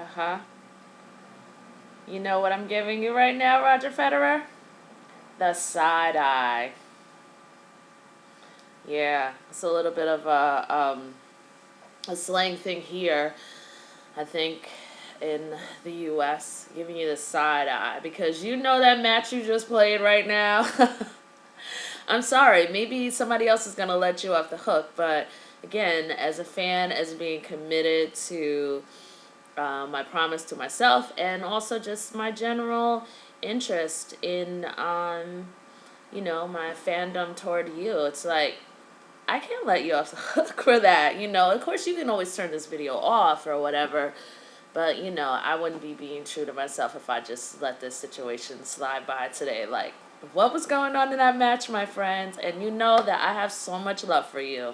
Uh-huh. You know what I'm giving you right now, Roger Federer? The side eye. Yeah, it's a little bit of a slang thing here. I think in the U.S. giving you the side eye because you know that match you just played right now. I'm sorry, maybe somebody else is gonna let you off the hook, but again, as a fan, as being committed to my promise to myself, and also just my general interest in, my fandom toward you. It's like, I can't let you off the hook for that. Of course, you can always turn this video off or whatever, but, I wouldn't be being true to myself if I just let this situation slide by today. Like, what was going on in that match, my friends? And you know that I have so much love for you.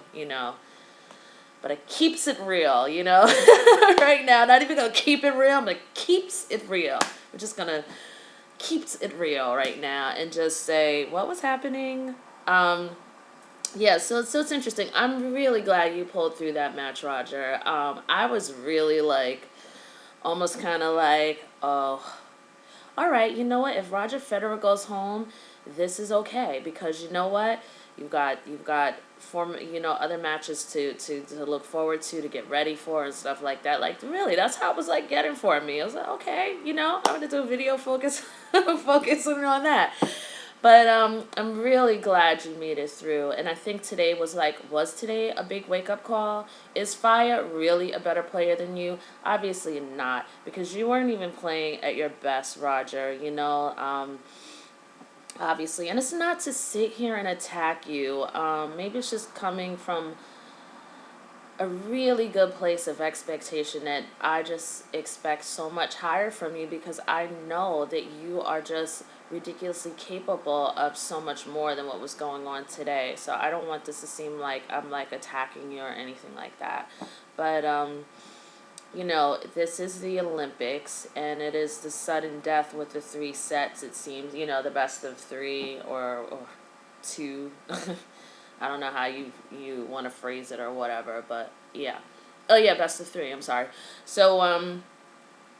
But it keeps it real, right now. Not even gonna keep it real, but it keeps it real. We're just gonna keeps it real right now and just say what was happening. Yeah, so it's interesting. I'm really glad you pulled through that match, Roger. I was really like, almost kind of like, oh, all right, you know what? If Roger Federer goes home, this is okay because you know what? You've got other matches to look forward to get ready for and stuff like that. Like really, that's how it was like getting for me. I was like, okay, I'm gonna do a video focusing on that. But I'm really glad you made it through. And I think today was today a big wake up call? Is Falla really a better player than you? Obviously not, because you weren't even playing at your best, Roger. Obviously. And it's not to sit here and attack you. Maybe it's just coming from a really good place of expectation that I just expect so much higher from you because I know that you are just ridiculously capable of so much more than what was going on today. So I don't want this to seem like I'm like attacking you or anything like that. But this is the Olympics and it is the sudden death with the 3 sets, it seems, the best of 3 or 2. I don't know how you want to phrase it or whatever, but yeah. Oh yeah, best of 3. I'm sorry. So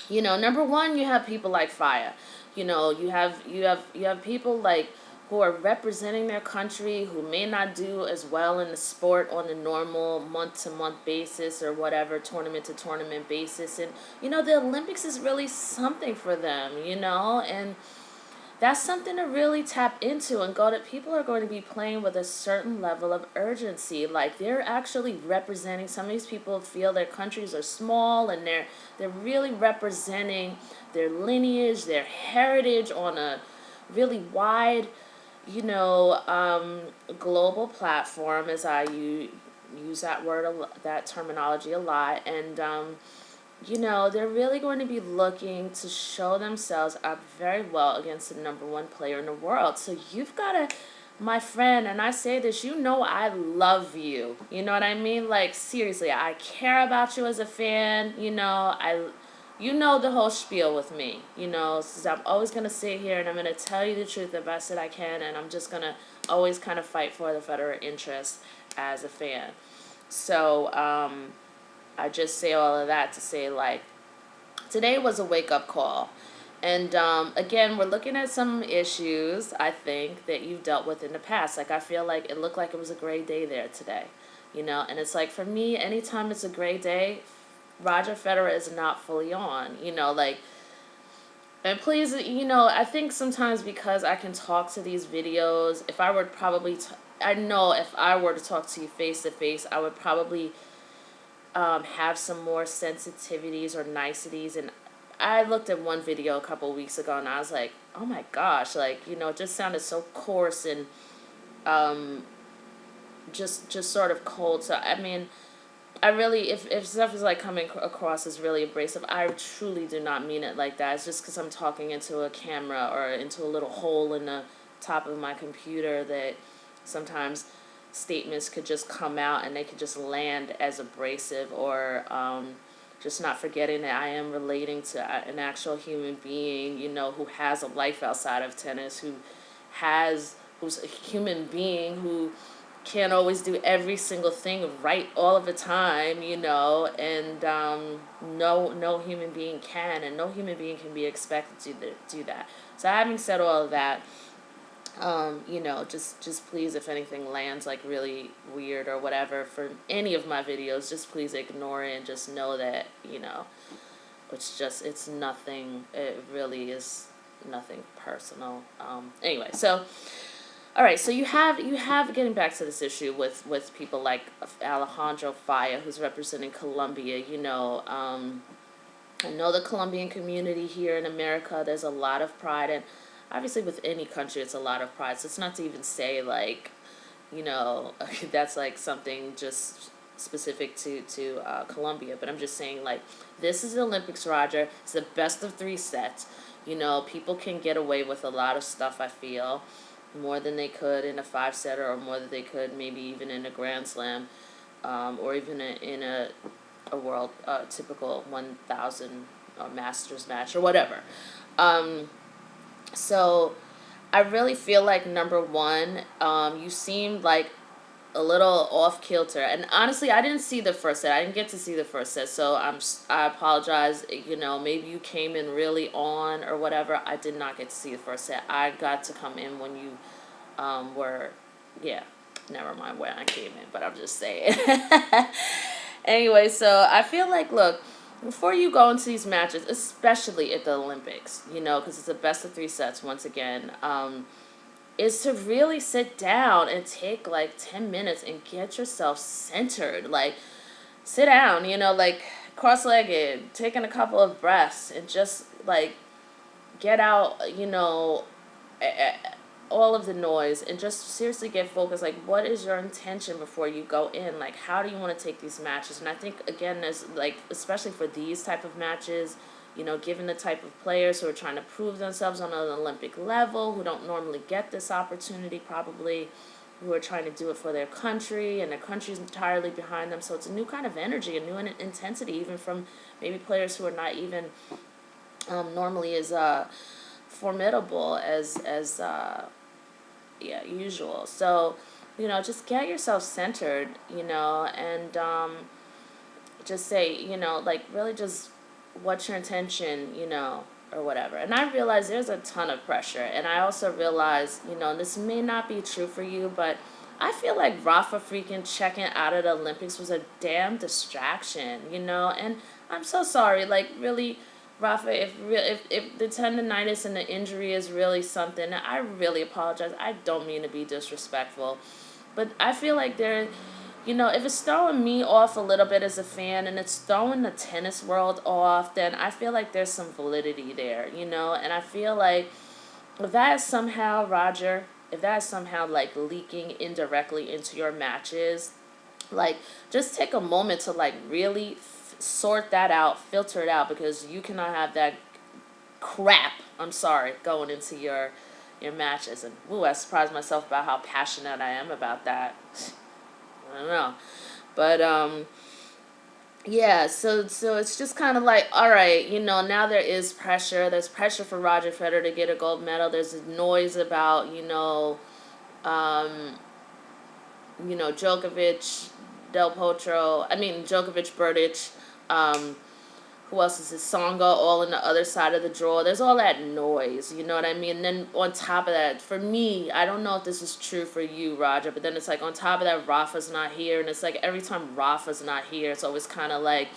number one, you have people like Faya. You have people like who are representing their country who may not do as well in the sport on a normal month to month basis or whatever, tournament to tournament basis, and the Olympics is really something for them, and that's something to really tap into and go to. People are going to be playing with a certain level of urgency. Like they're actually representing, some of these people feel their countries are small and they're really representing their lineage, their heritage on a really wide, global platform, as I use that that terminology a lot. And they're really going to be looking to show themselves up very well against the number one player in the world. So you've got to, my friend, and I say this, I love you. You know what I mean? Like, seriously, I care about you as a fan. The whole spiel with me. So I'm always going to sit here and I'm going to tell you the truth the best that I can. And I'm just going to always kind of fight for the Federer interest as a fan. So, I just say all of that to say, like, today was a wake-up call. And, again, we're looking at some issues, I think, that you've dealt with in the past. Like, I feel like it looked like it was a great day there today, And it's like, for me, anytime it's a great day, Roger Federer is not fully on, and please, I think sometimes because I can talk to these videos, if I were probably, I know if I were to talk to you face to face, I would probably have some more sensitivities or niceties. And I looked at one video a couple weeks ago and I was like, oh my gosh, like, it just sounded so coarse and just sort of cold. So, I mean, I really, if stuff is like coming across as really abrasive, I truly do not mean it like that. It's just because I'm talking into a camera or into a little hole in the top of my computer that sometimes statements could just come out and they could just land as abrasive, or just not forgetting that I am relating to an actual human being, who has a life outside of tennis, who's a human being who can't always do every single thing right all of the time, you know, and no human being can, and no human being can be expected to do that. So having said all of that, you know, just please, if anything lands like really weird or whatever for any of my videos, just please ignore it and just know that, you know, it's nothing, it really is nothing personal. Anyway, so, all right, so you have, getting back to this issue with people like Alejandro Falla, who's representing Colombia, you know, I know the Colombian community here in America, there's a lot of pride, and obviously with any country, it's a lot of pride. So it's not to even say, like, you know, that's like something just specific to Colombia. But I'm just saying, like, this is the Olympics, Roger. It's the best of 3 sets. You know, people can get away with a lot of stuff, I feel, more than they could in a 5-setter, or more than they could maybe even in a Grand Slam, or even in a world typical 1,000 or Masters match or whatever. So I really feel like, number one, you seemed like a little off kilter, and honestly, I didn't see the first set. I didn't get to see the first set, so I apologize. You know, maybe you came in really on or whatever. I did not get to see the first set. I got to come in when you were, yeah. Never mind when I came in, but I'm just saying. Anyway, so I feel like, look, before you go into these matches, especially at the Olympics, you know, because it's the best of 3 sets, once again, is to really sit down and take like 10 minutes and get yourself centered. Like, sit down, you know, like cross-legged, taking a couple of breaths, and just like get out, you know, all of the noise, and just seriously get focused. Like, what is your intention before you go in? Like, how do you want to take these matches? And I think, again, there's like, especially for these type of matches, you know, given the type of players who are trying to prove themselves on an Olympic level, who don't normally get this opportunity probably, who are trying to do it for their country, and their country's entirely behind them. So it's a new kind of energy, a new intensity, even from maybe players who are not even normally as formidable as usual. So, you know, just get yourself centered, you know, and just say, you know, like, really just what's your intention, you know, or whatever. And I realize there's a ton of pressure, and I also realize, you know, this may not be true for you, but I feel like Rafa freaking checking out of the Olympics was a damn distraction, you know, and I'm so sorry, like, really, Rafa, if the tendonitis and the injury is really something, I really apologize. I don't mean to be disrespectful, but I feel like there, you know, if it's throwing me off a little bit as a fan, and it's throwing the tennis world off, then I feel like there's some validity there, you know, and I feel like if that is somehow, Roger, if that is somehow like leaking indirectly into your matches, like, just take a moment to like really sort that out, filter it out, because you cannot have that crap, I'm sorry, going into your matches. And ooh, I surprised myself about how passionate I am about that. I don't know, but yeah, so it's just kind of like, all right, you know, now there is pressure. There's pressure for Roger Federer to get a gold medal. There's noise about, you know, Djokovic, Djokovic, Berdych, who else is this? Songa, all in the other side of the drawer. There's all that noise, you know what I mean? And then on top of that, for me, I don't know if this is true for you, Roger, but then it's like on top of that, Rafa's not here, and it's like every time Rafa's not here, it's always kind of like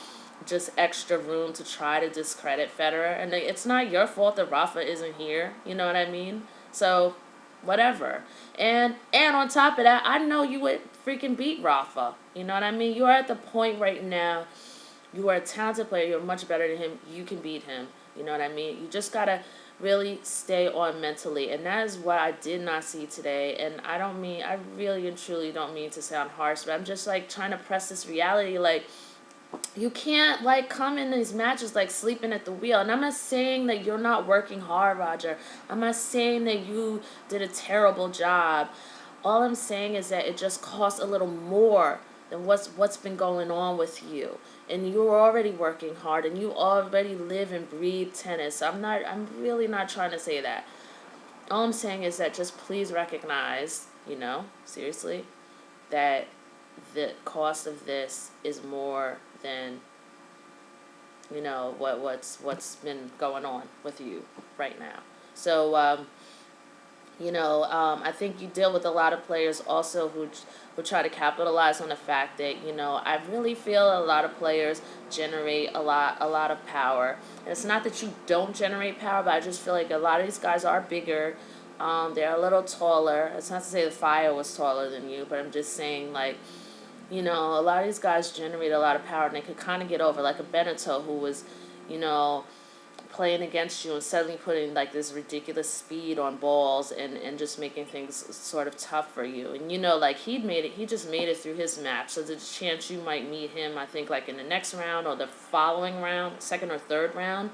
just extra room to try to discredit Federer. And it's not your fault that Rafa isn't here, you know what I mean? So, whatever. And on top of that, I know you would freaking beat Rafa, you know what I mean? You are at the point right now, you are a talented player. You're much better than him. You can beat him. You know what I mean? You just got to really stay on mentally. And that is what I did not see today. And I really and truly don't mean to sound harsh, but I'm just like trying to press this reality. Like, you can't like come in these matches like sleeping at the wheel. And I'm not saying that you're not working hard, Roger. I'm not saying that you did a terrible job. All I'm saying is that it just costs a little more than what's been going on with you. And you're already working hard, and you already live and breathe tennis. I'm really not trying to say that. All I'm saying is that just please recognize, you know, seriously, that the cost of this is more than, you know, what's been going on with you right now. So, I think you deal with a lot of players also who try to capitalize on the fact that, you know, I really feel a lot of players generate a lot of power. And it's not that you don't generate power, but I just feel like a lot of these guys are bigger. They're a little taller. It's not to say the Fire was taller than you, but I'm just saying, like, you know, a lot of these guys generate a lot of power, and they could kind of get over, like a Beneteau who was, you know, playing against you and suddenly putting like this ridiculous speed on balls and just making things sort of tough for you. And, you know, like he just made it through his match. So there's a chance you might meet him, I think, like in the next round or the following round, second or third round.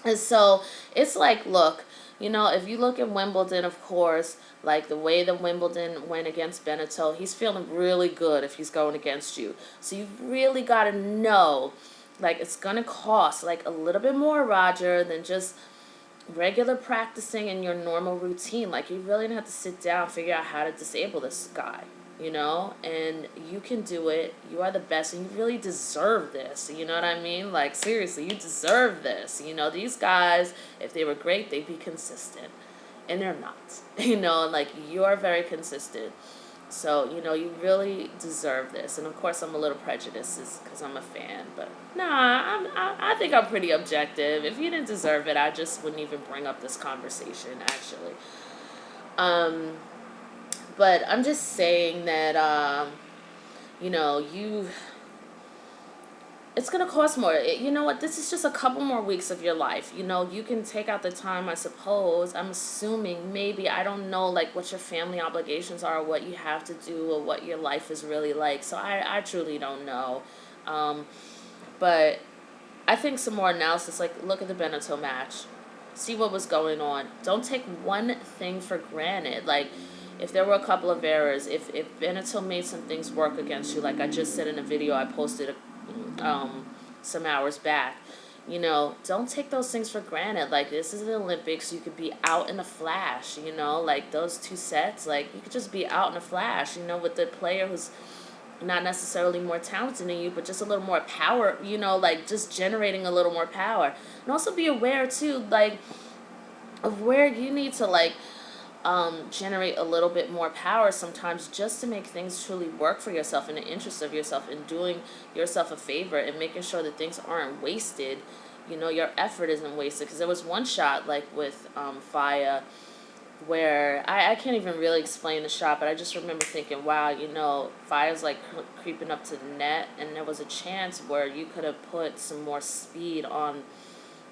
And so it's like, look, you know, if you look at Wimbledon, of course, like the way that Wimbledon went against Beneteau, he's feeling really good if he's going against you. So you've really got to know, like, it's going to cost like a little bit more, Roger, than just regular practicing in your normal routine. Like, you really have to sit down and figure out how to disable this guy, you know, and you can do it. You are the best, and you really deserve this. You know what I mean? Like, seriously, you deserve this. You know, these guys, if they were great, they'd be consistent, and they're not. You know, like, you're very consistent. So, you know, you really deserve this. And, of course, I'm a little prejudiced because I'm a fan. But, nah, I think I'm pretty objective. If you didn't deserve it, I just wouldn't even bring up this conversation, actually. But I'm just saying that, you know, it's going to cost more. You know what? This is just a couple more weeks of your life. You know, you can take out the time, I suppose. I'm assuming, maybe, I don't know, like, what your family obligations are, or what you have to do, or what your life is really like. So I truly don't know. But I think some more analysis, like, look at the Beneteau match. See what was going on. Don't take one thing for granted. Like, if there were a couple of errors, if Beneteau made some things work against you, like I just said in a video I posted some hours back, you know, don't take those things for granted. Like, this is the Olympics. You could be out in a flash, you know, like those 2 sets, like, you could just be out in a flash, you know, with the player who's not necessarily more talented than you, but just a little more power, you know, like, just generating a little more power. And also be aware, too, like, of where you need to, like, generate a little bit more power sometimes, just to make things truly work for yourself, in the interest of yourself, and doing yourself a favor, and making sure that things aren't wasted. You know, your effort isn't wasted. Because there was one shot, like with Falla, where I can't even really explain the shot, but I just remember thinking, wow, you know, Falla's like creeping up to the net, and there was a chance where you could have put some more speed on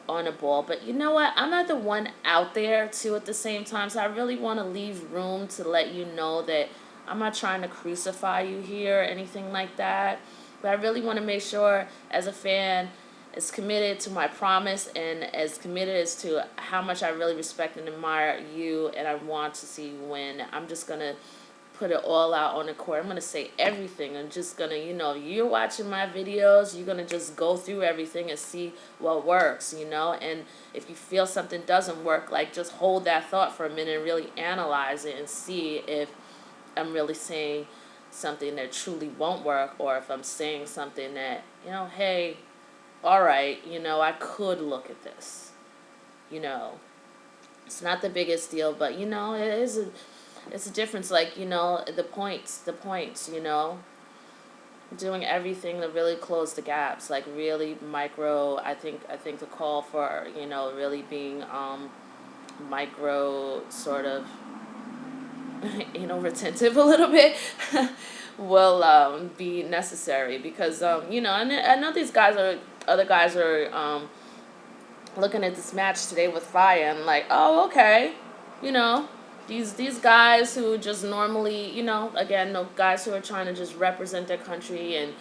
a ball. But you know what? I'm not the one out there, too, at the same time. So I really want to leave room to let you know that I'm not trying to crucify you here or anything like that. But I really want to make sure, as a fan, as committed to my promise and as committed as to how much I really respect and admire you, and I want to see you win. I'm just going to put it all out on the court. I'm going to say everything. I'm just going to, you know, you're watching my videos, you're going to just go through everything and see what works, you know. And if you feel something doesn't work, like, just hold that thought for a minute and really analyze it and see if I'm really saying something that truly won't work, or if I'm saying something that, you know, hey, all right, you know, I could look at this, you know. It's not the biggest deal, but, you know, it's a difference. Like, you know, the points, you know, doing everything to really close the gaps, like, really micro. I think the call for, you know, really being micro sort of, you know, retentive a little bit will be necessary, because you know, and I know other guys are looking at this match today with Fire, and like, oh, okay, you know, these guys who just normally, you know, again, no guys who are trying to just represent their country and,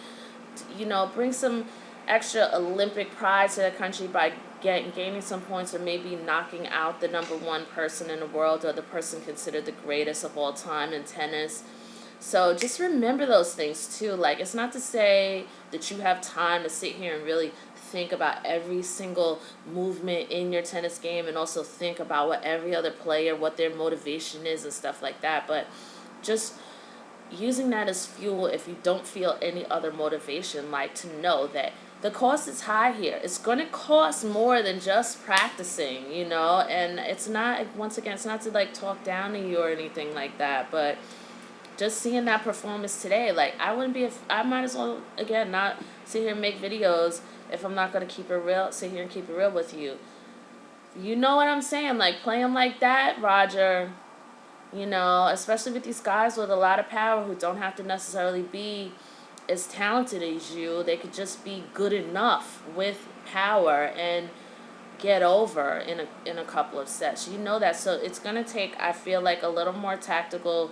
you know, bring some extra Olympic pride to their country by gaining some points, or maybe knocking out the #1 person in the world, or the person considered the greatest of all time in tennis. So just remember those things too. Like, it's not to say that you have time to sit here and really think about every single movement in your tennis game, and also think about what every other player, what their motivation is and stuff like that. But just using that as fuel if you don't feel any other motivation, like to know that the cost is high here. It's going to cost more than just practicing, you know, and it's not, once again, it's not to like talk down to you or anything like that, but just seeing that performance today, like I wouldn't be, I might as well, again, not sit here and make videos if I'm not going to keep it real, sit here and keep it real with you. You know what I'm saying? Like playing like that, Roger, you know, especially with these guys with a lot of power who don't have to necessarily be as talented as you. They could just be good enough with power and get over in a couple of sets. You know that. So it's going to take, I feel like, a little more tactical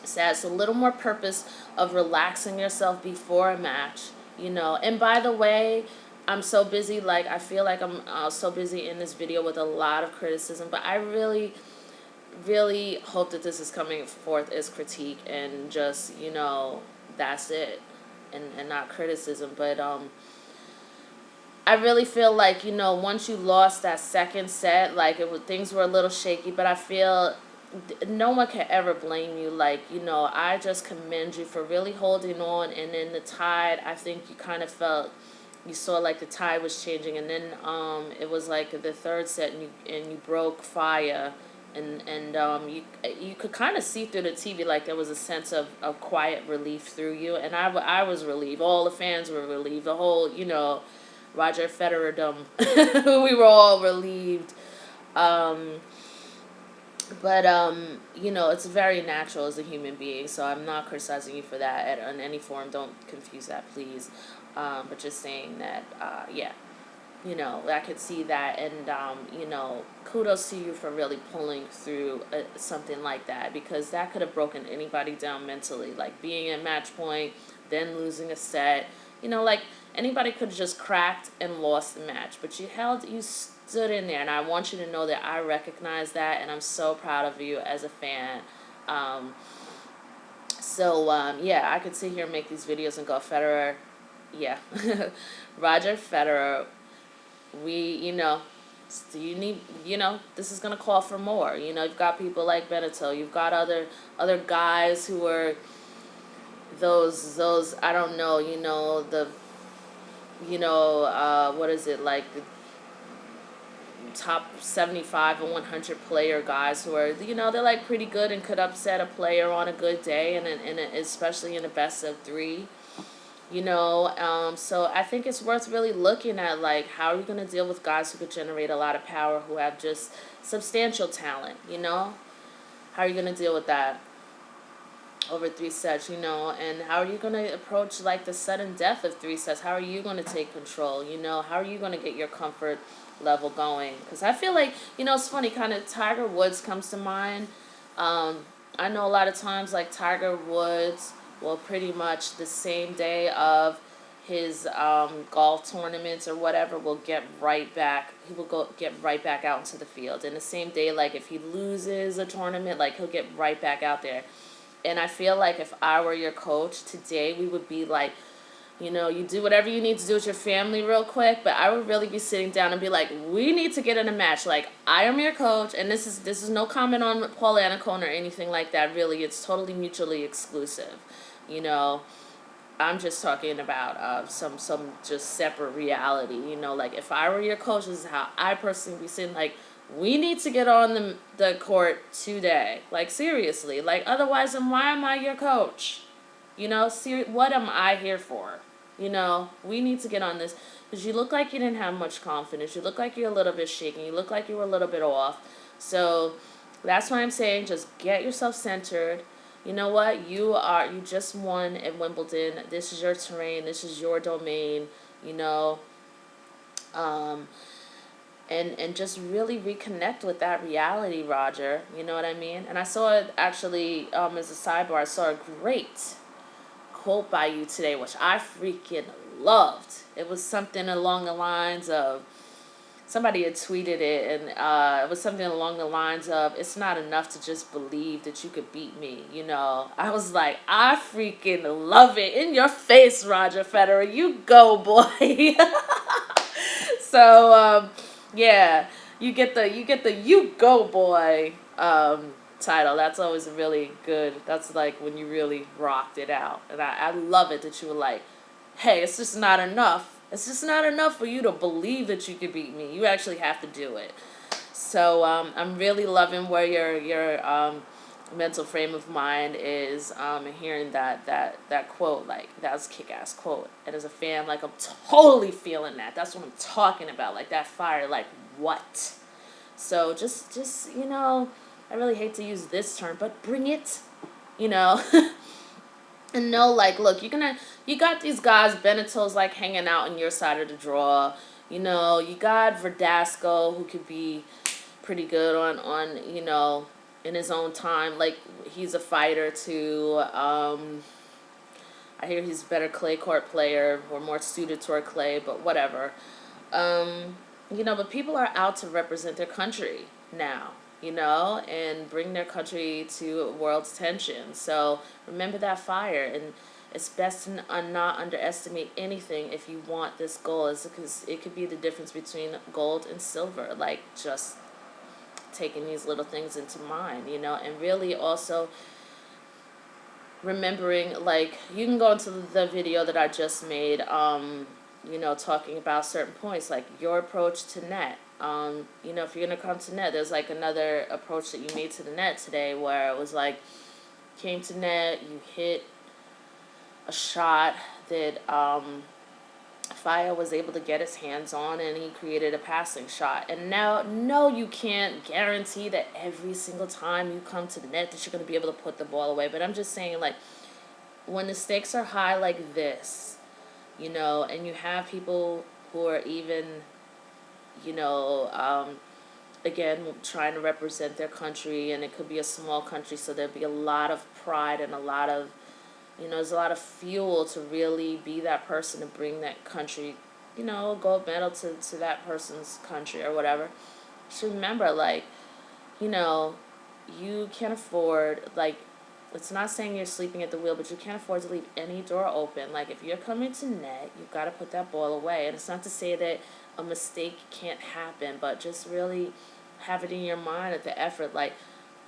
sets, a little more purpose of relaxing yourself before a match, you know. And by the way, I'm so busy, like I feel like I'm so busy in this video with a lot of criticism, but I really hope that this is coming forth as critique and just, you know, that's it, and not criticism. But I really feel like, you know, once you lost that second set, like things were a little shaky, but I feel no one can ever blame you. Like, you know, I just commend you for really holding on. And then the tide, I think you kind of felt, you saw like the tide was changing, and then it was like the third set, and you broke Falla, and you could kind of see through the TV, like there was a sense of quiet relief through you, and I was relieved. All the fans were relieved. The whole, you know, Roger Federerdom, we were all relieved. But you know, it's very natural as a human being, so I'm not criticizing you for that in any form. Don't confuse that, please. But just saying that, yeah, you know, I could see that, and you know, kudos to you for really pulling through something like that, because that could have broken anybody down mentally. Like being at match point, then losing a set, you know, like anybody could have just cracked and lost the match, but you stood in there, and I want you to know that I recognize that, and I'm so proud of you as a fan. Yeah, I could sit here and make these videos and go, Federer, yeah, Roger Federer, you know, you need, you know, this is going to call for more. You know, you've got people like Benito, you've got other guys who are those, I don't know, you know, what is it, like the top 75 and 100 player guys who are, you know, they're like pretty good and could upset a player on a good day, and especially in a best of three, you know. So I think it's worth really looking at, like, how are you going to deal with guys who could generate a lot of power, who have just substantial talent, you know? How are you going to deal with that over 3 sets, you know? And how are you going to approach, like, the sudden death of 3 sets? How are you going to take control, you know? How are you going to get your comfort level going? Because I feel like, you know, it's funny, kind of Tiger Woods comes to mind. I know a lot of times, like, Tiger Woods will pretty much the same day of his golf tournaments or whatever will get right back. He will get right back out into the field. And the same day, like, if he loses a tournament, like, he'll get right back out there. And I feel like if I were your coach today, we would be like, you know, you do whatever you need to do with your family real quick, but I would really be sitting down and be like, we need to get in a match. Like, I am your coach, and this is no comment on Paul Anacone or anything like that, really. It's totally mutually exclusive, you know. I'm just talking about some just separate reality, you know. Like, if I were your coach, this is how I personally be sitting, like, we need to get on the court today. Like, seriously. Like, otherwise, then why am I your coach? You know, what am I here for? You know, we need to get on this. Because you look like you didn't have much confidence. You look like you're a little bit shaky. You look like you were a little bit off. So that's why I'm saying, just get yourself centered. You know what? You just won at Wimbledon. This is your terrain. This is your domain. You know, and just really reconnect with that reality, Roger. You know what I mean? And I saw it actually, as a sidebar, I saw a great quote by you today, which I freaking loved. It was something along the lines of, somebody had tweeted it, and it was something along the lines of, it's not enough to just believe that you could beat me, you know. I was like, I freaking love it. In your face, Roger Federer. You go, boy. So, yeah, you get the you go, boy title. That's always really good. That's like when you really rocked it out. And I love it that you were like, hey, it's just not enough. It's just not enough for you to believe that you could beat me. You actually have to do it. So I'm really loving where your mental frame of mind is, and hearing that quote. Like, that was a kick-ass quote. And as a fan, like, I'm totally feeling that. That's what I'm talking about. Like, that fire. Like, what? So just I really hate to use this term, but bring it, you know. And know, like, look, you got these guys, Beneto's, like, hanging out on your side of the draw. You know, you got Verdasco, who could be pretty good on in his own time. Like, he's a fighter, too. I hear he's a better clay court player, or more suited toward clay, but whatever. But people are out to represent their country now, and bring their country to world's attention. So remember that fire, and it's best to not underestimate anything if you want this goal, because it could be the difference between gold and silver. Like, just taking these little things into mind, and really also remembering, like, you can go into the video that I just made, talking about certain points, like your approach to net. If you're going to come to net, there's like another approach that you made to the net today, where it was like, came to net, you hit a shot that Falla was able to get his hands on, and he created a passing shot. And now, no, you can't guarantee that every single time you come to the net that you're going to be able to put the ball away. But I'm just saying, like, when the stakes are high like this, and you have people who are even, again, trying to represent their country, and it could be a small country, so there'd be a lot of pride and a lot of, there's a lot of fuel to really be that person to bring that country, a gold medal to that person's country or whatever. Just remember, like, you can't afford, like, it's not saying you're sleeping at the wheel, but you can't afford to leave any door open. Like, if you're coming to net, you've got to put that ball away. And it's not to say that a mistake can't happen, but just really have it in your mind at the effort, like,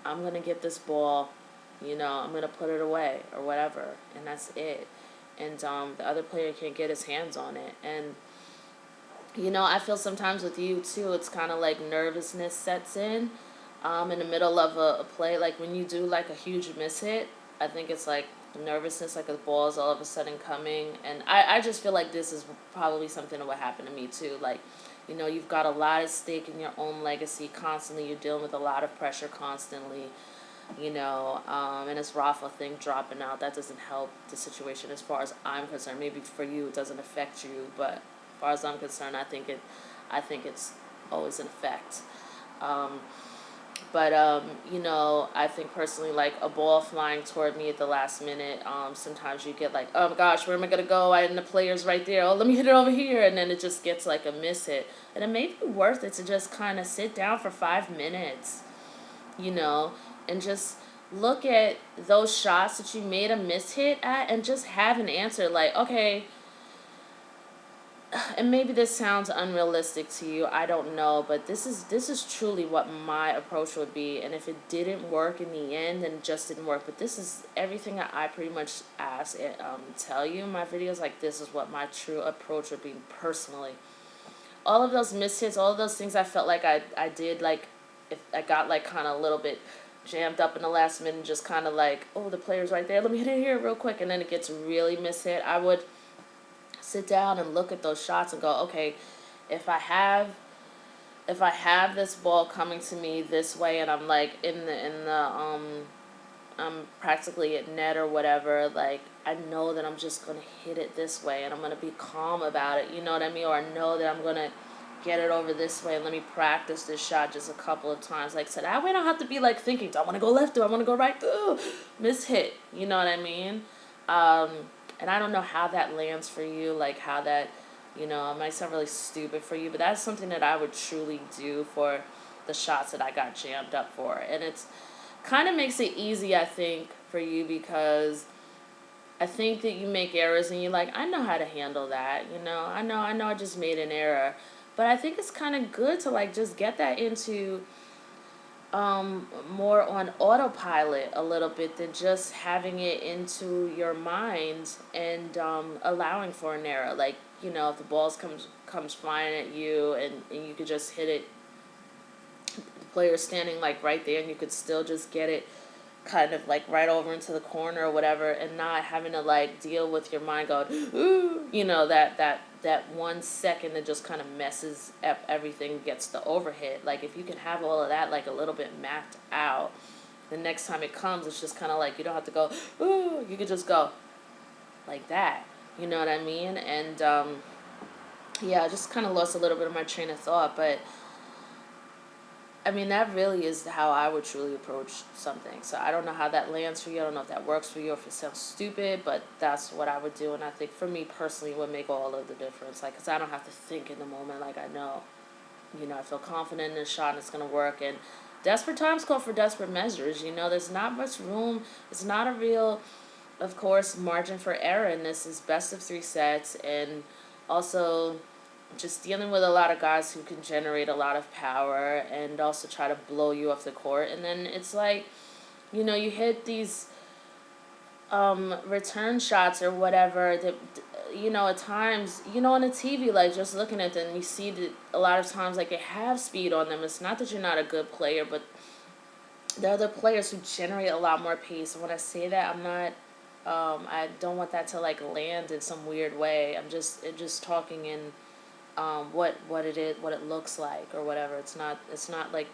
I'm going to get this ball, I'm going to put it away or whatever, and that's it. And the other player can't get his hands on it. And, I feel sometimes with you, too, it's kind of like nervousness sets in the middle of a play. Like, when you do, like, a huge miss hit, I think it's, like, nervousness, like the ball is all of a sudden coming. And I just feel like this is probably something that would happen to me, too. Like, you've got a lot at stake in your own legacy constantly. You're dealing with a lot of pressure constantly. And this Rafa thing dropping out, that doesn't help the situation as far as I'm concerned. Maybe for you it doesn't affect you, but as far as I'm concerned, I think it's always an effect. I think personally, like, a ball flying toward me at the last minute, sometimes you get like, oh my gosh, where am I going to go? And the player's right there. Oh, let me hit it over here. And then it just gets like a miss hit. And it may be worth it to just kind of sit down for 5 minutes, and just look at those shots that you made a miss hit at, and just have an answer. Like, okay, and maybe this sounds unrealistic to you, I don't know, but this is truly what my approach would be. And if it didn't work in the end, then it just didn't work. But this is everything that I pretty much ask and tell you in my videos. Like, this is what my true approach would be personally. All of those miss hits, all of those things I felt like I did, like, if I got like kind of a little bit jammed up in the last minute, just kind of like, oh, the player's right there, let me hit it here real quick, and then it gets really miss hit, I would sit down and look at those shots and go, okay, if I have this ball coming to me this way, and I'm like I'm practically at net or whatever, like, I know that I'm just gonna hit it this way, and I'm gonna be calm about it, you know what I mean? Or I know that I'm gonna get it over this way, and let me practice this shot just a couple of times. Like I said, that way I don't have to be like thinking, do I want to go left, do I want to go right, miss hit, you know what I mean? And I don't know how that lands for you, like how that, it might sound really stupid for you, but that's something that I would truly do for the shots that I got jammed up for. And it's kind of makes it easy, I think, for you, because I think that you make errors and you're like, I know how to handle that, I know I just made an error. But I think it's kind of good to, like, just get that into more on autopilot a little bit than just having it into your mind and allowing for an error. Like, you know, if the balls comes flying at you and you could just hit it, the player's standing like right there and you could still just get it kind of like right over into the corner or whatever, and not having to like deal with your mind going, ooh, you know, that 1 second that just kind of messes up everything, gets the overhit. Like, if you can have all of that like a little bit mapped out, the next time it comes, it's just kind of like you don't have to go, ooh, you could just go like that. You know what I mean? And yeah, I just kind of lost a little bit of my train of thought, but I mean, that really is how I would truly approach something. So I don't know how that lands for you. I don't know if that works for you or if it sounds stupid, but that's what I would do. And I think for me personally, it would make all of the difference. Like, because I don't have to think in the moment. Like, I know, you know, I feel confident in the shot and it's going to work. And desperate times call for desperate measures. You know, there's not much room. It's not a real, of course, margin for error. And this is best of 3 sets. And also just dealing with a lot of guys who can generate a lot of power and also try to blow you off the court. And then it's like, you know, you hit these return shots or whatever that, you know, at times, you know, on the TV, like, just looking at them, you see that a lot of times, like, they have speed on them. It's not that you're not a good player, but there are other players who generate a lot more pace. And when I say that, I'm not, I don't want that to, like, land in some weird way. I'm just talking in what it is, what it looks like, or whatever. It's not like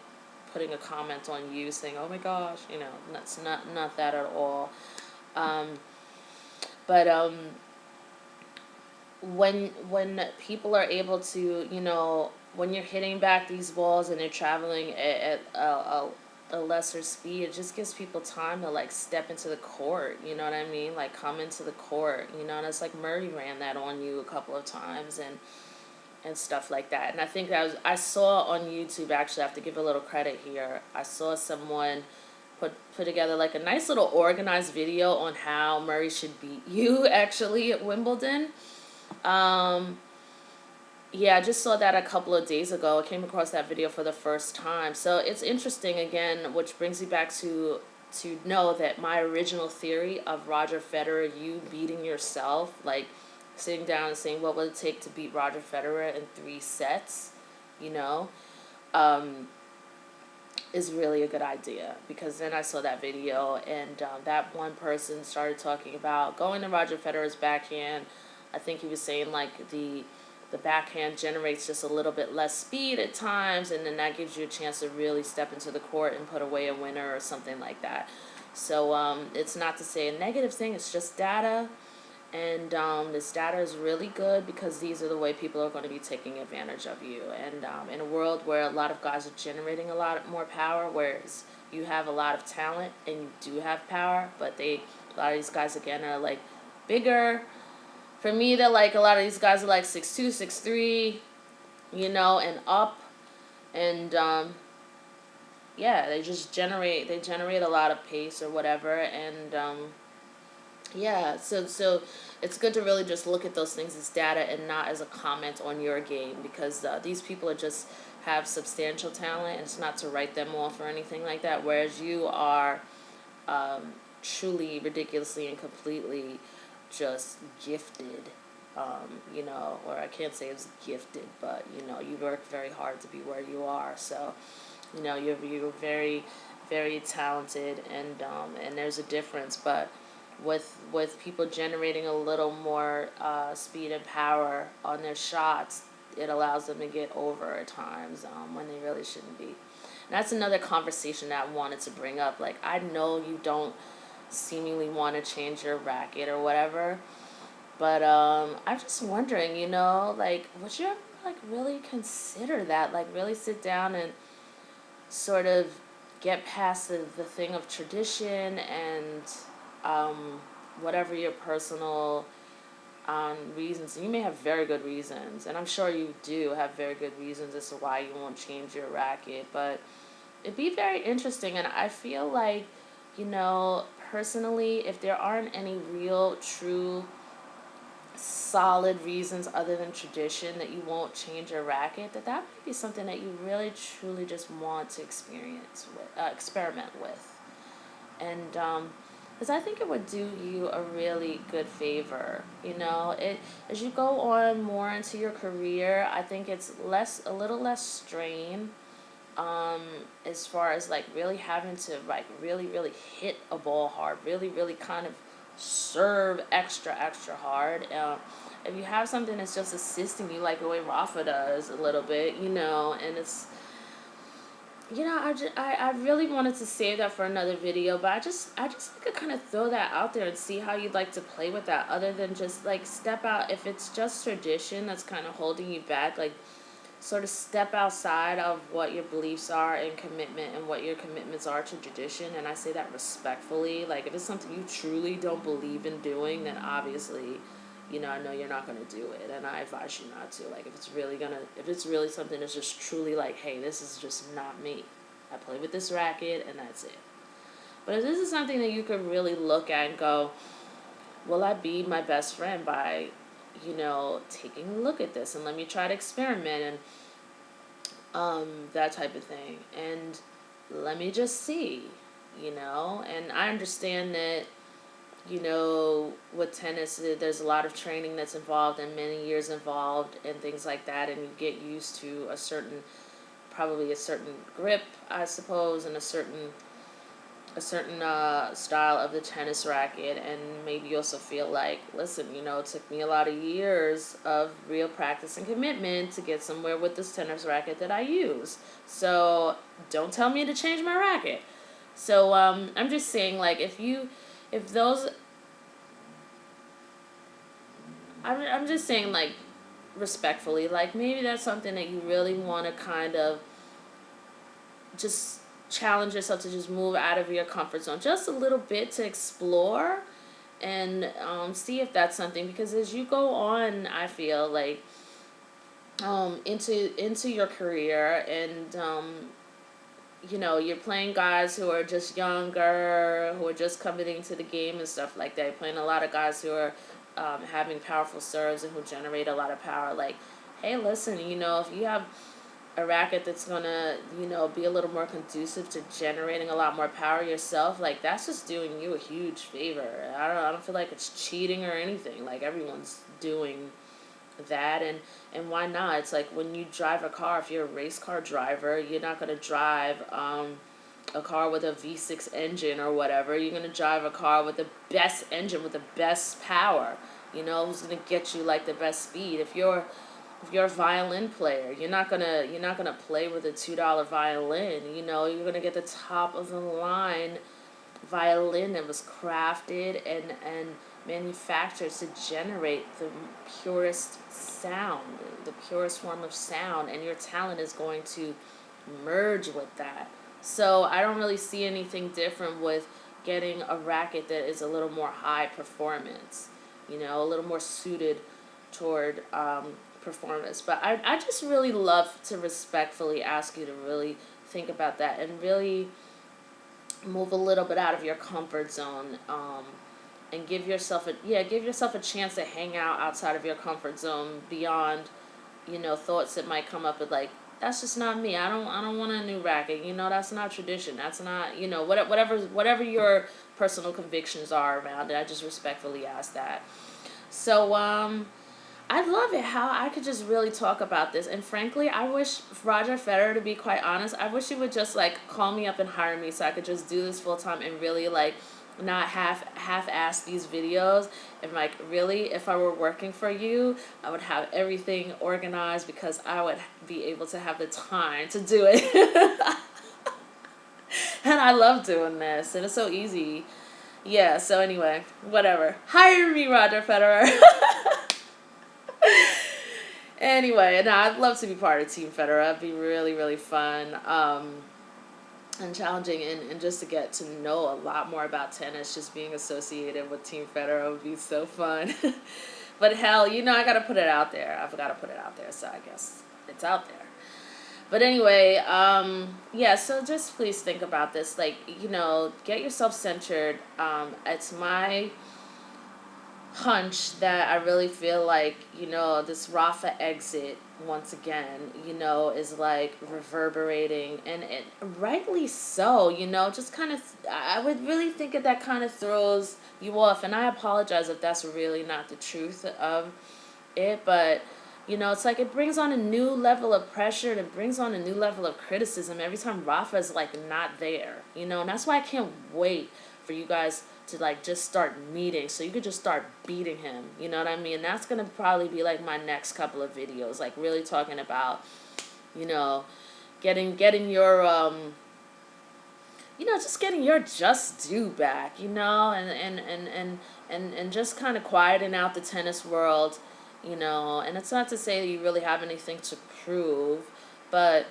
putting a comment on you saying, "Oh my gosh," you know. That's not that at all. But when people are able to, you know, when you're hitting back these balls and they're traveling at a lesser speed, it just gives people time to like step into the court. You know what I mean? Like, come into the court. You know, and it's like Murray ran that on you a couple of times and stuff like that. And I think I saw on YouTube, actually, I have to give a little credit here. I saw someone put together like a nice little organized video on how Murray should beat you actually at Wimbledon. Yeah, I just saw that a couple of days ago. I came across that video for the first time. So it's interesting, again, which brings me back to know that my original theory of Roger Federer, you beating yourself, like sitting down and saying, what would it take to beat Roger Federer in 3 sets, you know, is really a good idea. Because then I saw that video, and that one person started talking about going to Roger Federer's backhand. I think he was saying, like, the backhand generates just a little bit less speed at times, and then that gives you a chance to really step into the court and put away a winner or something like that. So it's not to say a negative thing, it's just data. And this data is really good because these are the way people are going to be taking advantage of you. And in a world where a lot of guys are generating a lot more power, whereas you have a lot of talent and you do have power, but a lot of these guys, again, are like bigger. For me, they're like, a lot of these guys are like 6'2", 6'3", you know, and up. And yeah, they generate a lot of pace or whatever. And yeah, so it's good to really just look at those things as data and not as a comment on your game, because these people are just have substantial talent, and it's not to write them off or anything like that, whereas you are truly, ridiculously, and completely just gifted, you know, or I can't say it's gifted, but, you know, you work very hard to be where you are. So, you know, you're very, very talented, and there's a difference. But with people generating a little more speed and power on their shots, it allows them to get over at times when they really shouldn't be. And that's another conversation that I wanted to bring up. Like, I know you don't seemingly want to change your racket or whatever, but I'm just wondering, you know, like, would you ever like really consider that? Like, really sit down and sort of get past the thing of tradition and whatever your personal reasons. And you may have very good reasons, and I'm sure you do have very good reasons as to why you won't change your racket, but it'd be very interesting. And I feel like, you know, personally, if there aren't any real, true solid reasons other than tradition that you won't change your racket, that might be something that you really truly just want to experiment with. And because I think it would do you a really good favor. As you go on more into your career, I think it's a little less strain, as far as like really having to like really hit a ball hard, really kind of serve extra hard. If you have something that's just assisting you, like the way Rafa does a little bit, and it's, I really wanted to save that for another video, but I just could kind of throw that out there and see how you'd like to play with that, other than just like step out. If it's just tradition that's kind of holding you back, like sort of step outside of what your beliefs are and commitment and what your commitments are to tradition. And I say that respectfully. Like, if it's something you truly don't believe in doing, then obviously, I know you're not going to do it, and I advise you not to. Like, if it's really something that's just truly like, hey, this is just not me. I play with this racket and that's it. But if this is something that you could really look at and go, will I be my best friend by taking a look at this, and let me try to experiment, and that type of thing, and let me just see, and I understand that, with tennis, there's a lot of training that's involved and many years involved and things like that, and you get used to probably a certain grip, I suppose, and a certain style of the tennis racket, and maybe you also feel like, listen, it took me a lot of years of real practice and commitment to get somewhere with this tennis racket that I use. So don't tell me to change my racket. So I'm just saying, like, I'm just saying, like, respectfully, like, maybe that's something that you really want to kind of just challenge yourself to just move out of your comfort zone just a little bit, to explore and see if that's something. Because as you go on, I feel like into your career, and you're playing guys who are just younger, who are just coming into the game and stuff like that. You're playing a lot of guys who are having powerful serves and who generate a lot of power. Like, hey, listen, if you have a racket that's gonna, be a little more conducive to generating a lot more power yourself, like, that's just doing you a huge favor. I don't feel like it's cheating or anything. Like, everyone's doing that, and why not? It's like when you drive a car, if you're a race car driver, you're not gonna drive a car with a V6 engine or whatever. You're gonna drive a car with the best engine, with the best power, who's gonna get you like the best speed. If you're a violin player, you're not gonna play with a $2 violin. You're gonna get the top of the line violin that was crafted and manufactured to generate the purest sound, the purest form of sound, and your talent is going to merge with that. So I don't really see anything different with getting a racket that is a little more high performance, a little more suited toward performance. But I just really love to respectfully ask you to really think about that and really move a little bit out of your comfort zone, and give yourself a chance to hang out outside of your comfort zone, beyond thoughts that might come up with, like, that's just not me. I don't want a new racket. That's not tradition. That's not, whatever your personal convictions are around it. I just respectfully ask that. So I love it how I could just really talk about this. And frankly, I wish Roger Federer, to be quite honest, I wish he would just like call me up and hire me so I could just do this full time and really like not half-ass these videos. And like, really, if I were working for you, I would have everything organized, because I would be able to have the time to do it. And I love doing this, and it's so easy. Yeah, so anyway, whatever. Hire me, Roger Federer. Anyway, and I'd love to be part of Team Federer. It'd be really, really fun. And challenging, and just to get to know a lot more about tennis, just being associated with Team Federer would be so fun. But hell, I gotta put it out there. I've gotta put it out there, so I guess it's out there. But anyway, yeah, so just please think about this. Like, get yourself centered. It's my hunch that I really feel like, this Rafa exit once again, is like reverberating, and rightly so, just kind of, I would really think that kind of throws you off, and I apologize if that's really not the truth of it, but it's like it brings on a new level of pressure, and it brings on a new level of criticism every time Rafa's like not there, and that's why I can't wait for you guys to like just start meeting so you could just start beating him, you know what I mean? That's gonna probably be like my next couple of videos, like really talking about, you know getting your just getting your just due back, and just kind of quieting out the tennis world, and it's not to say that you really have anything to prove, but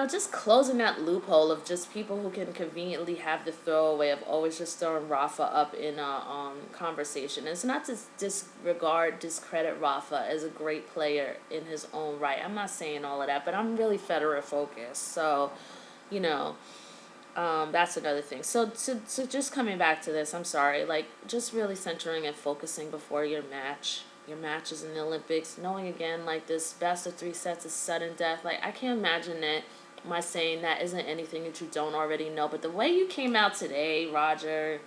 just closing that loophole of just people who can conveniently have the throwaway of always just throwing Rafa up in a conversation. And it's not to discredit Rafa as a great player in his own right. I'm not saying all of that, but I'm really Federer focused. So, you know, that's another thing. So just coming back to this, I'm sorry, like just really centering and focusing before your match. Your matches in the Olympics, knowing again, like this best of 3 sets is sudden death. Like I can't imagine that my saying that isn't anything that you don't already know. But the way you came out today, Roger,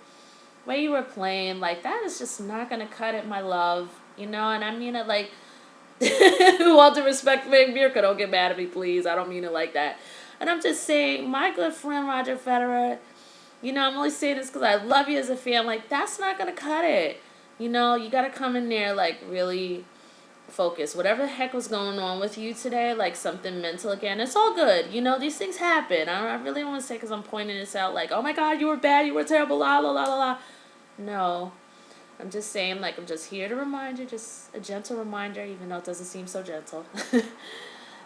the way you were playing, like that is just not gonna cut it, my love. And I mean it like all due respect for Mirka, don't get mad at me, please. I don't mean it like that. And I'm just saying, my good friend Roger Federer, I'm only saying this because I love you as a fan. Like, that's not going to cut it. You got to come in there, like, really focus. Whatever the heck was going on with you today, like something mental again, it's all good. These things happen. I really don't want to say because I'm pointing this out, like, oh my God, you were bad, you were terrible, la, la, la, la, la. No. I'm just saying, like, I'm just here to remind you, just a gentle reminder, even though it doesn't seem so gentle,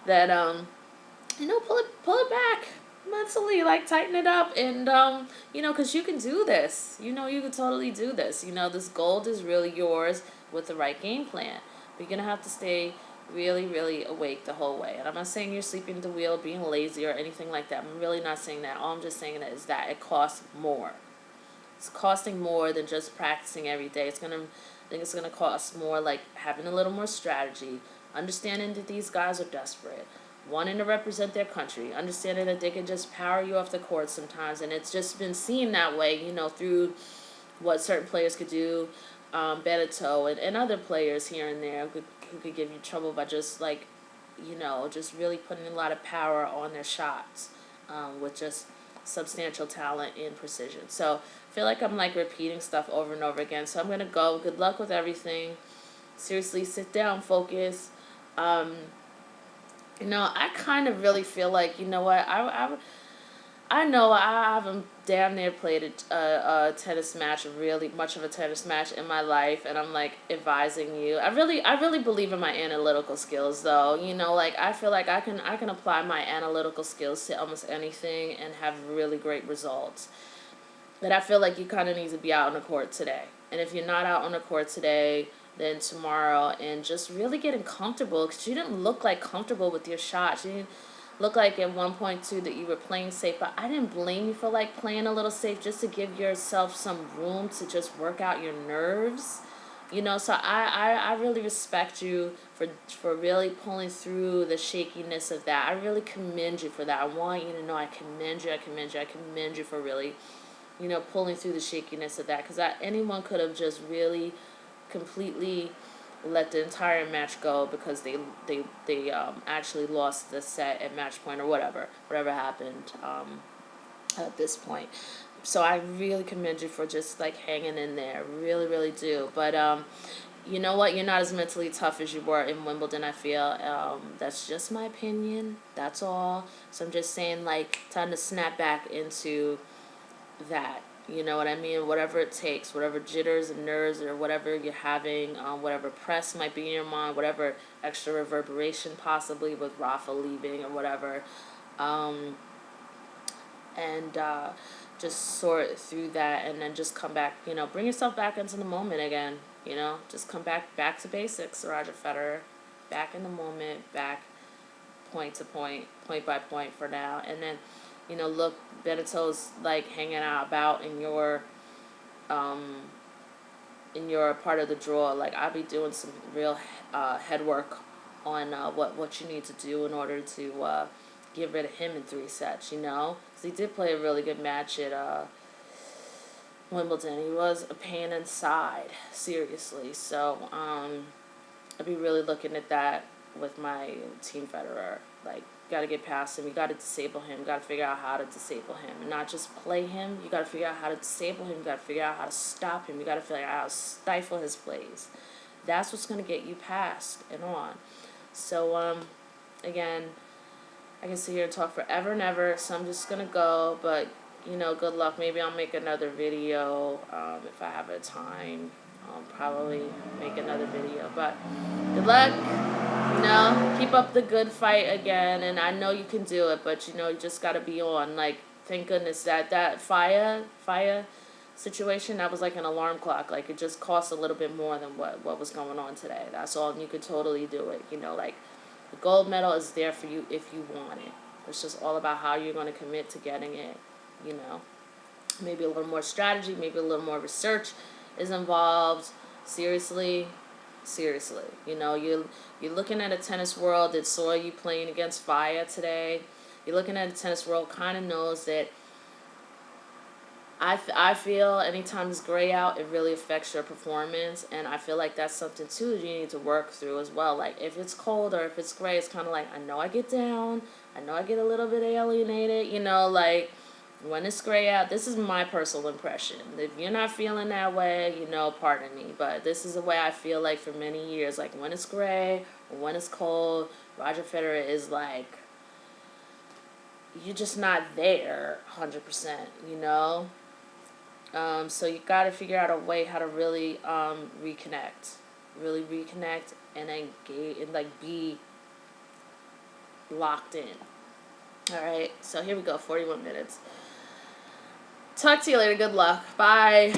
that, pull it back mentally, like tighten it up, and because you can do this. You can totally do this. This gold is really yours with the right game plan. But you're gonna have to stay really, really awake the whole way. And I'm not saying you're sleeping at the wheel, being lazy, or anything like that. I'm really not saying that. All I'm just saying is that it costs more. It's costing more than just practicing every day. I think it's gonna cost more, like having a little more strategy, understanding that these guys are desperate, wanting to represent their country, understanding that they can just power you off the court sometimes, and it's just been seen that way, through what certain players could do, Beneteau and other players here and there who could give you trouble by just like, just really putting a lot of power on their shots, with just substantial talent and precision. So I feel like I'm like repeating stuff over and over again. So I'm gonna go. Good luck with everything. Seriously, sit down, focus. I kind of really feel like, what, I know I haven't damn near played a tennis match, really much of a tennis match in my life, and I'm like advising you. I really believe in my analytical skills, though. Like I feel like I can apply my analytical skills to almost anything and have really great results. But I feel like you kind of need to be out on the court today. And if you're not out on the court today, then tomorrow, and just really getting comfortable, because you didn't look like comfortable with your shots. You didn't look like at one point too that you were playing safe, but I didn't blame you for like playing a little safe, just to give yourself some room to just work out your nerves. So I really respect you for really pulling through the shakiness of that. I really commend you for that. I want you to know I commend you for really, pulling through the shakiness of that, because anyone could have just really completely let the entire match go because they actually lost the set at match point, or whatever happened at this point. So I really commend you for just like hanging in there, really, really do. But you know what? You're not as mentally tough as you were in Wimbledon, I feel. That's just my opinion. That's all. So I'm just saying, like, time to snap back into that. You know what I mean? Whatever it takes, whatever jitters and nerves or whatever you're having, whatever press might be in your mind, whatever extra reverberation possibly with Rafa leaving or whatever, and just sort through that, and then just come back, bring yourself back into the moment again, just come back to basics, Roger Federer, back in the moment, back point to point, point by point for now, and then, look, Beneteau's like hanging out about in and you're a part of the draw, like I'll be doing some real head work on what you need to do in order to get rid of him in 3 sets, you know? 'Cause he did play a really good match at Wimbledon. He was a pain inside, seriously. So I'll be really looking at that with my team Federer. Like, got to get past him. You got to disable him. You got to figure out how to disable him. And not just play him. You got to figure out how to disable him. You got to figure out how to stop him. You got to figure out how to stifle his plays. That's what's going to get you past and on. So, again, I can sit here and talk forever and ever, so I'm just going to go. But, you know, good luck. Maybe I'll make another video if I have a time. I'll probably make another video. But good luck. You know, keep up the good fight again. And I know you can do it, but, you know, you just got to be on. Like, thank goodness that Falla situation, that was like an alarm clock. Like, it just cost a little bit more than what was going on today. That's all. And you could totally do it. You know, like, the gold medal is there for you if you want it. It's just all about how you're going to commit to getting it, you know. Maybe a little more strategy, maybe a little more research is involved. Seriously, you know, you're looking at a tennis world that saw you playing against Falla today. You're looking at a tennis world kind of knows that I feel anytime it's gray out, it really affects your performance, and I feel like that's something too that you need to work through as well. Like, if it's cold or if it's gray, it's kind of like, I know I get down, I know I get a little bit alienated, you know, like, when it's gray out, this is my personal impression. If you're not feeling that way, you know, pardon me, but this is the way I feel like for many years. Like, when it's gray or when it's cold, Roger Federer is like, you're just not there 100%, you know? So you got to figure out a way how to really reconnect, and engage and like be locked in. All right, so here we go, 41 minutes. Talk to you later. Good luck. Bye.